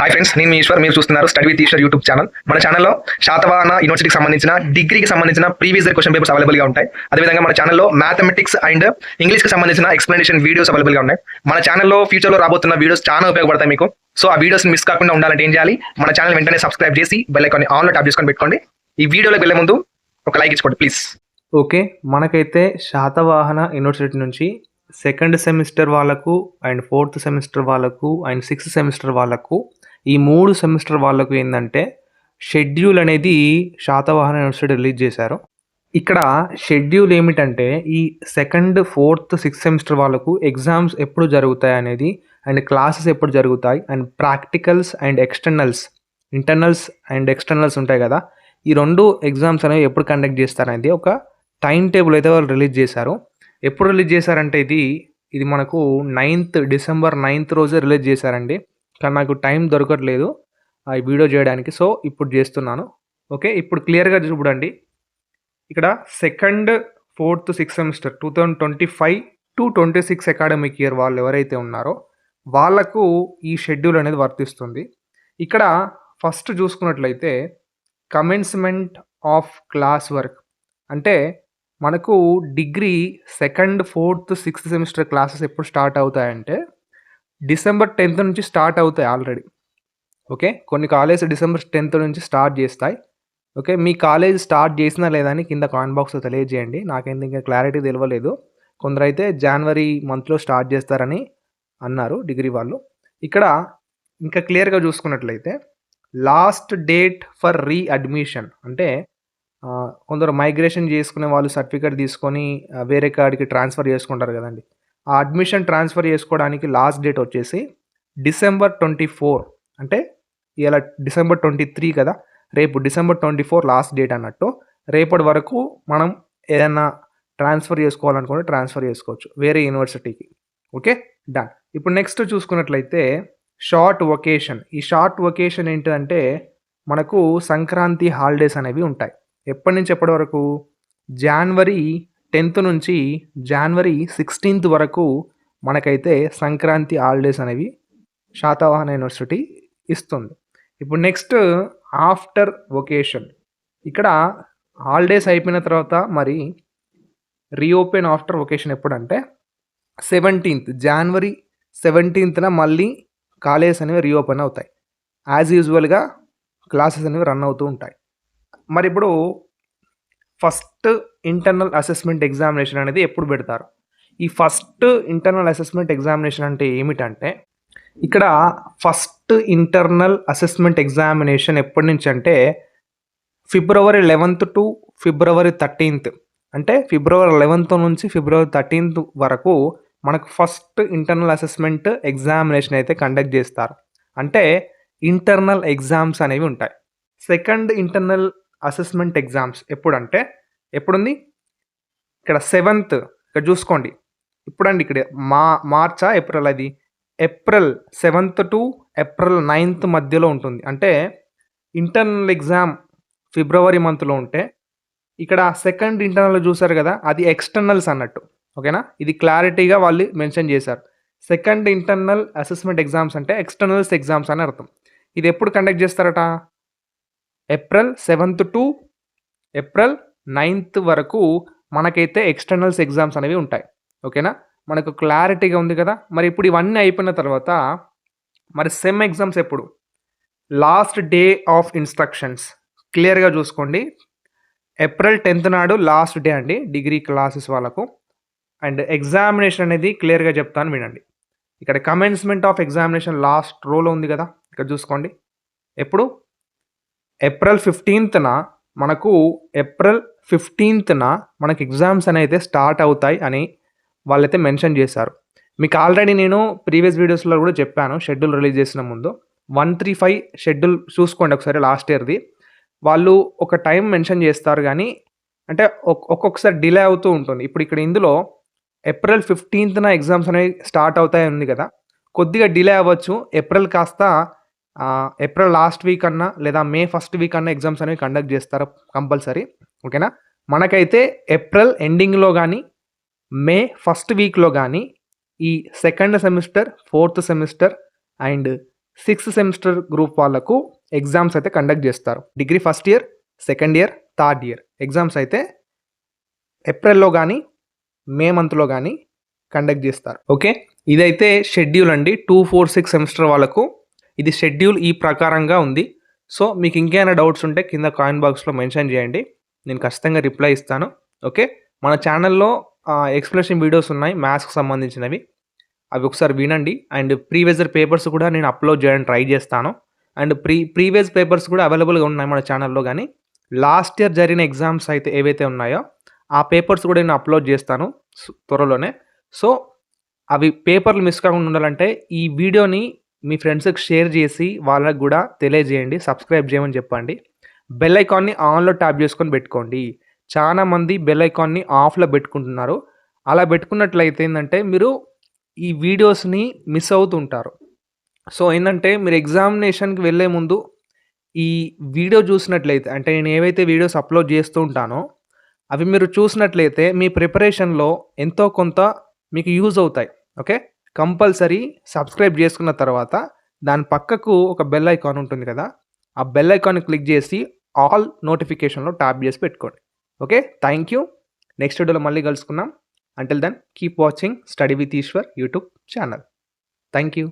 Hi friends, నేను మీ ఈశ్వర్. మీరు చూస్తున్నారు study with Eshwar YouTube channel. మన ఛానల్లో శాతవాహన యూనివర్సిటీకి సంబంధించిన డిగ్రీకి సంబంధించిన ప్రీవియస్ ఇయర్ క్వశ్చన్ పేపర్స్ అవైలబుల్గా ఉంటాయి. అదేవిధంగా మన ఛానల్లో మ్యాథమెటిక్స్ అండ్ ఇంగ్లీష్కి సంబంధించిన ఎక్స్ప్లెనేషన్ వీడియోస్ అవైలబుల్గా ఉన్నాయి. మన ఛానల్లో ఫ్యూచర్లో రాబోతున్న వీడియోస్ చాలా ఉపయోగపడతాయి మీకు. సో ఆ వీడియోస్ మిస్ కాకుండా ఉండాలంటే ఏం చేయాలి? మన ఛానల్ వెంటనే సబ్స్క్రైబ్ చేసి బెల్ ఐకాన్ ఆన్లో ట్యాప్ చేసుకొని పెట్టుకోండి. ఈ వీడియోలోకి వెళ్ళే ముందు ఒక లైక్ ఇచ్చుకోండి ప్లీజ్. ఓకే, మనకైతే శాతవాహన యూనివర్సిటీ నుంచి సెకండ్ సెమిస్టర్ వాళ్ళకు అండ్ ఫోర్త్ సెమిస్టర్ వాళ్ళకు అండ్ సిక్స్త్ సెమిస్టర్ వాళ్ళకు ఈ 3 సెమిస్టర్ వాళ్ళకు ఏంటంటే షెడ్యూల్ అనేది శాతవాహన యూనివర్సిటీ రిలీజ్ చేశారు. ఇక్కడ షెడ్యూల్ ఏమిటంటే ఈ సెకండ్ ఫోర్త్ సిక్స్త్ సెమిస్టర్ వాళ్ళకు ఎగ్జామ్స్ ఎప్పుడు జరుగుతాయి అనేది అండ్ క్లాసెస్ ఎప్పుడు జరుగుతాయి and practicals and externals, internals and externals ఉంటాయి కదా, ఈ 2 ఎగ్జామ్స్ అనేవి ఎప్పుడు కండక్ట్ చేస్తారనేది ఒక టైం టేబుల్ అయితే వాళ్ళు రిలీజ్ చేశారు. ఎప్పుడు రిలీజ్ చేశారంటే ఇది మనకు డిసెంబర్ 9th రోజే రిలీజ్ చేశారండి. కానీ నాకు టైం దొరకట్లేదు ఈ వీడియో చేయడానికి, సో ఇప్పుడు చేస్తున్నాను. ఓకే, ఇప్పుడు క్లియర్గా చూడండి. ఇక్కడ second fourth sixth semester 2025-26 academic year వాళ్ళు ఎవరైతే ఉన్నారో వాళ్ళకు ఈ షెడ్యూల్ అనేది వర్తిస్తుంది. ఇక్కడ ఫస్ట్ చూసుకున్నట్లయితే కమెన్స్మెంట్ ఆఫ్ క్లాస్ వర్క్ అంటే మనకు degree second fourth sixth semester classes ఎప్పుడు స్టార్ట్ అవుతాయంటే డిసెంబర్ 10th నుంచి స్టార్ట్ అవుతాయి ఆల్రెడీ. ఓకే, కొన్ని కాలేజ్ డిసెంబర్ 10th నుంచి స్టార్ట్ చేస్తాయి. ఓకే, మీ కాలేజ్ స్టార్ట్ చేసినా లేదా అని కింద కామెంట్ బాక్స్లో తెలియజేయండి. నాకైతే ఇంకా క్లారిటీ తెలియలేదు. కొందరైతే జనవరి మంత్లో స్టార్ట్ చేస్తారని అన్నారు డిగ్రీ వాళ్ళు. ఇక్కడ ఇంకా క్లియర్గా చూసుకున్నట్లయితే లాస్ట్ డేట్ ఫర్ రీఅడ్మిషన్ అంటే కొందరు మైగ్రేషన్ చేసుకునే వాళ్ళు సర్టిఫికేట్ తీసుకొని వేరే కాడికి ట్రాన్స్ఫర్ చేసుకుంటారు కదండి. ఆ అడ్మిషన్ ట్రాన్స్ఫర్ చేసుకోవడానికి లాస్ట్ డేట్ వచ్చేసి డిసెంబర్ 24, అంటే ఇలా డిసెంబర్ 23 కదా, రేపు డిసెంబర్ 24 లాస్ట్ డేట్ అన్నట్టు. రేపటి వరకు మనం ఏదైనా ట్రాన్స్ఫర్ చేసుకోవాలనుకుంటే ట్రాన్స్ఫర్ చేసుకోవచ్చు వేరే యూనివర్సిటీకి. Okay, done. ఇప్పుడు నెక్స్ట్ చూసుకున్నట్లయితే షార్ట్ వొకేషన్. ఈ షార్ట్ వొకేషన్ ఏంటంటే మనకు సంక్రాంతి హాలిడేస్ అనేవి ఉంటాయి. ఎప్పటి నుంచి ఎప్పటి వరకు? జనవరి 10th నుంచి జనవరి 16th వరకు మనకైతే సంక్రాంతి హాలిడేస్ అనేవి శాతవాహన యూనివర్సిటీ ఇస్తుంది. ఇప్పుడు నెక్స్ట్ ఆఫ్టర్ వొకేషన్. ఇక్కడ హాలిడేస్ అయిపోయిన తర్వాత మరి రీఓపెన్ ఆఫ్టర్ వొకేషన్ ఎప్పుడంటే 17th జనవరి 17th మళ్ళీ కాలేజెస్ అనేవి రీఓపెన్ అవుతాయి. యాజ్ యూజువల్గా క్లాసెస్ అనేవి రన్ అవుతూ ఉంటాయి. మరి ఇప్పుడు ఫస్ట్ ఇంటర్నల్ అసెస్మెంట్ ఎగ్జామినేషన్ అనేది ఎప్పుడు పెడతారు? ఈ ఫస్ట్ ఇంటర్నల్ అసెస్మెంట్ ఎగ్జామినేషన్ అంటే ఏమిటంటే ఇక్కడ ఫస్ట్ ఇంటర్నల్ అసెస్మెంట్ ఎగ్జామినేషన్ ఎప్పటి నుంచి అంటే ఫిబ్రవరి 11th to ఫిబ్రవరి 13th, అంటే ఫిబ్రవరి 11th నుంచి ఫిబ్రవరి 13th వరకు మనకు ఫస్ట్ ఇంటర్నల్ అసెస్మెంట్ ఎగ్జామినేషన్ అయితే కండక్ట్ చేస్తారు. అంటే ఇంటర్నల్ ఎగ్జామ్స్ అనేవి ఉంటాయి. సెకండ్ ఇంటర్నల్ అసెస్మెంట్ ఎగ్జామ్స్ ఎప్పుడంటే ఎప్పుడుంది? ఇక్కడ 7th, ఇక్కడ చూసుకోండి. ఇప్పుడండి ఇక్కడ మార్చా ఏప్రిల్? అది April 7th to April 9th మధ్యలో ఉంటుంది. అంటే ఇంటర్నల్ ఎగ్జామ్ ఫిబ్రవరి మంత్లో ఉంటే ఇక్కడ సెకండ్ ఇంటర్నల్ చూసారు కదా, అది ఎక్స్టర్నల్స్ అన్నట్టు. ఓకేనా, ఇది క్లారిటీగా వాళ్ళు మెన్షన్ చేశారు. సెకండ్ ఇంటర్నల్ అసెస్మెంట్ ఎగ్జామ్స్ అంటే ఎక్స్టర్నల్స్ ఎగ్జామ్స్ అని అర్థం. ఇది ఎప్పుడు కండక్ట్ చేస్తారట? April 7th to April 9th వరకు మనకైతే ఎక్స్టర్నల్స్ ఎగ్జామ్స్ అనేవి ఉంటాయి. ఓకేనా, మనకు క్లారిటీగా ఉంది కదా. మరి ఇప్పుడు ఇవన్నీ అయిపోయిన తర్వాత మరి సెమ్ ఎగ్జామ్స్ ఎప్పుడు? లాస్ట్ డే ఆఫ్ ఇన్స్ట్రక్షన్స్ క్లియర్గా చూసుకోండి. ఏప్రిల్ 10th నాడు లాస్ట్ డే అండి డిగ్రీ క్లాసెస్ వాళ్ళకు. అండ్ ఎగ్జామినేషన్ అనేది క్లియర్గా చెప్తాను వినండి. ఇక్కడ కమెన్స్మెంట్ ఆఫ్ ఎగ్జామినేషన్ లాస్ట్ రోలో ఉంది కదా, ఇక్కడ చూసుకోండి. ఎప్పుడు? ఏప్రిల్ 15th మనకు ఏప్రిల్ 15th మనకు ఎగ్జామ్స్ అనేది స్టార్ట్ అవుతాయి అని వాళ్ళైతే మెన్షన్ చేశారు. మీకు ఆల్రెడీ నేను ప్రీవియస్ వీడియోస్లో కూడా చెప్పాను షెడ్యూల్ రిలీజ్ చేసిన ముందు. 135 షెడ్యూల్ చూసుకోండి ఒకసారి, లాస్ట్ ఇయర్ది. వాళ్ళు ఒక టైం మెన్షన్ చేస్తారు కానీ అంటే ఒక్కొక్కసారి డిలే అవుతూ ఉంటుంది. ఇప్పుడు ఇక్కడ ఇందులో ఏప్రిల్ 15th ఎగ్జామ్స్ అనేవి స్టార్ట్ అవుతాయి ఉంది కదా, కొద్దిగా డిలే అవ్వచ్చు. ఏప్రిల్ కాస్త ఏప్రిల్ లాస్ట్ వీక్ అన్నా లేదా మే ఫస్ట్ వీక్ అన్నా ఎగ్జామ్స్ అనేవి కండక్ట్ చేస్తారు కంపల్సరీ. ఓకేనా, మనకైతే ఏప్రిల్ ఎండింగ్లో కానీ మే ఫస్ట్ వీక్లో కానీ ఈ second semester, fourth semester and sixth semester group వాళ్ళకు ఎగ్జామ్స్ అయితే కండక్ట్ చేస్తారు. Degree first year, second year, third year exams అయితే ఏప్రిల్లో కానీ మే మంత్లో కానీ కండక్ట్ చేస్తారు. ఓకే, ఇదైతే షెడ్యూల్ అండి 2, 4, 6 సెమిస్టర్ వాళ్ళకు ఇది షెడ్యూల్ ఈ ప్రకారంగా ఉంది. సో మీకు ఇంకేమైనా డౌట్స్ ఉంటే కింద కామెంట్ బాక్స్లో మెన్షన్ చేయండి, నేను ఖచ్చితంగా రిప్లై ఇస్తాను. ఓకే, మన ఛానల్లో ఎక్స్ప్లెనేషన్ వీడియోస్ ఉన్నాయి మ్యాథ్స్కి సంబంధించినవి, అవి ఒకసారి వినండి. అండ్ ప్రీవియస్ పేపర్స్ కూడా నేను అప్లోడ్ చేయడానికి ట్రై చేస్తాను. అండ్ ప్రీవియస్ పేపర్స్ కూడా అవైలబుల్గా ఉన్నాయి మన ఛానల్లో. కానీ లాస్ట్ ఇయర్ జరిగిన ఎగ్జామ్స్ అయితే ఏవైతే ఉన్నాయో ఆ పేపర్స్ కూడా నేను అప్లోడ్ చేస్తాను త్వరలోనే. సో అవి పేపర్లు మిస్ కాకుండా ఉండాలంటే ఈ వీడియోని మీ ఫ్రెండ్స్కి షేర్ చేసి వాళ్ళకి కూడా తెలియజేయండి, సబ్స్క్రైబ్ చేయమని చెప్పండి. బెల్ ఐకాన్ని ఆన్లో ట్యాప్ చేసుకొని పెట్టుకోండి. చాలామంది బెల్ ఐకాన్ని ఆఫ్లో పెట్టుకుంటున్నారు. అలా పెట్టుకున్నట్లయితే ఏంటంటే మీరు ఈ వీడియోస్ని మిస్ అవుతుంటారు. సో ఏంటంటే మీరు ఎగ్జామినేషన్కి వెళ్ళే ముందు ఈ వీడియో చూసినట్లయితే, అంటే నేను ఏవైతే వీడియోస్ అప్లోడ్ చేస్తూ ఉంటానో అవి మీరు చూసినట్లయితే మీ ప్రిపరేషన్లో ఎంతో కొంత మీకు యూజ్ అవుతాయి. ఓకే, కంపల్సరీ సబ్స్క్రైబ్ చేసుకున్న తర్వాత దాని పక్కకు ఒక బెల్ ఐకాన్ ఉంటుంది కదా, ఆ బెల్ ఐకాన్ని క్లిక్ చేసి ఆల్ నోటిఫికేషన్లో ట్యాప్ చేసి పెట్టుకోండి. Okay, thank you. నెక్స్ట్ వీడియోలో మళ్ళీ కలుసుకుందాం. Until then, keep watching Study with Ishwar YouTube channel. Thank you.